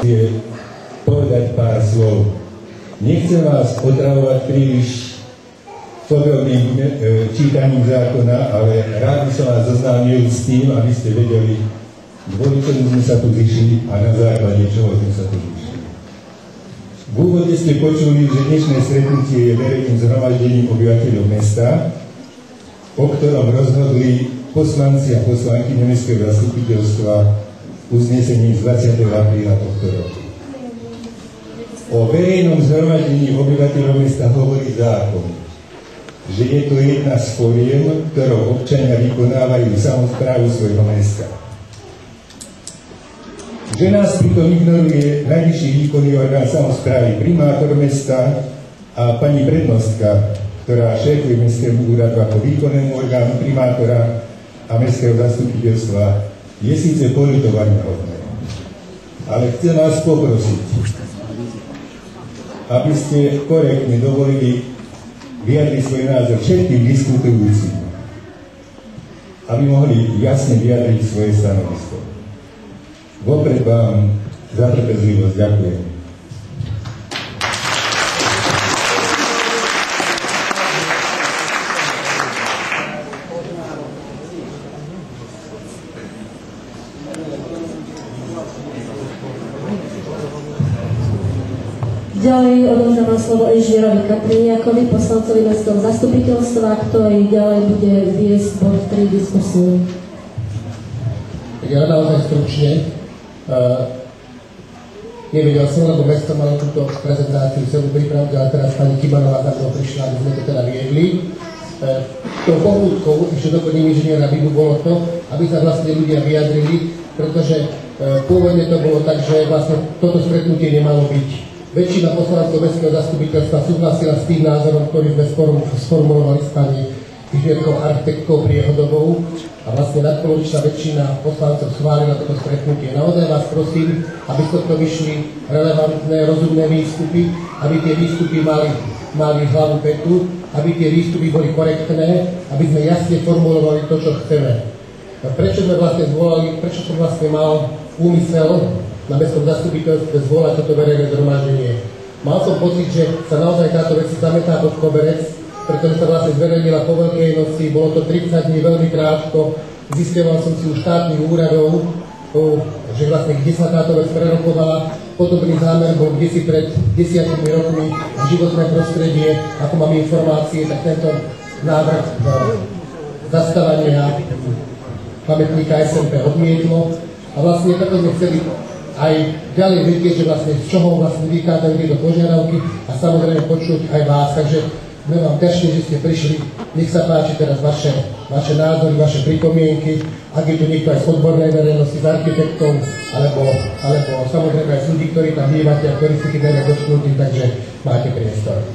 tradície povedať pár slov. Nechcem vás otravovať príliš podrobným čítaním zákona, ale rád by som vás zoznámil s tým, aby ste vedeli, kvôli čomu sme sa tu zišli a na základe čoho sme sa tu zišli. V úvode ste počuli, že dnešné stretnutie je verejným zhromaždením obyvateľov mesta, o ktorom rozhodli poslanci a poslanky Mestského zastupiteľstva uznesením z 20. apríla tohto roku. O verejnom zhromaždení obyvateľov mesta hovorí zákon, že je to jedna z foriem, ktorou občania vykonávajú samosprávu svojho mesta. Že nás pritom ignoruje najvyšší výkonný orgán samosprávy, primátor mesta a pani prednostka, ktorá šéfuje mestskému úradu ako výkonnému orgánu primátora a mestského zastupiteľstva, je síce poľutovaniahodné. Ale chcem vás poprosiť, aby ste korektne dovolili vyjadriť svoj názor všetkým diskutujúcim, aby mohli jasne vyjadriť svoje stanovisko. Vopred vám za trpezlivosť ďakujem. Ďalej odovzdávam slovo inžinierovi Kapriniakovi, poslancovi Mestského zastupiteľstva, ktorý ďalej bude viesť bod 3 diskusiu. Ja naozaj stručne. Nevedel som, lebo mesto malo túto prezentáciu celú prípravku, ale teraz pani Kybanová za mnou prišla, aby sme to teda viedli. Tou pohľudkou, ešte doplním inžiniera Bibu, bolo to, aby sa vlastne ľudia vyjadrili, pretože pôvodne to bolo tak, že vlastne toto stretnutie nemalo byť. Väčšina poslancov Mestského zastupiteľstva súhlasila s tým názorom, ktorý sme sformulovali s pani inžinierkou architektkou Priehodovou a vlastne nadpolovičná väčšina poslancov schválila toto stretnutie. Naozaj vás prosím, aby z tohto vyšli relevantné, rozumné výstupy, aby tie výstupy mali hlavu petu, aby tie výstupy boli korektné, aby sme jasne formulovali to, čo chceme. Prečo sme vlastne zvolali, prečo som vlastne mal úmysel na mestskom zastupiteľstve zvolať toto verejné zhromaždenie. Mal som pocit, že sa naozaj táto vec zametá pod koberec, pretože sa vlastne zverejnila po Veľkej noci, bolo to 30 dní veľmi krátko, zisťoval som si u štátnych úradov, že vlastne kde sa táto vec prerokovala. Podobný zámer bol kdesi pred 10 rokmi životné prostredie, ako mám informácie, tak tento návrh zastavania pamätníka SMP odmietlo a vlastne preto sme chceli aj ďalej vedieť, že vlastne z čoho vlastne vykádajú tieto požiadavky a samozrejme počuť aj vás. Takže sme vám vďační, že ste prišli. Nech sa páči teraz vaše názory, vaše pripomienky, ak je tu niekto aj z odbornej verejnosti, z architektov, alebo samozrejme aj z ľudí, ktorí tam bývate a ktorí si chytajú dotknutí, takže máte priestor.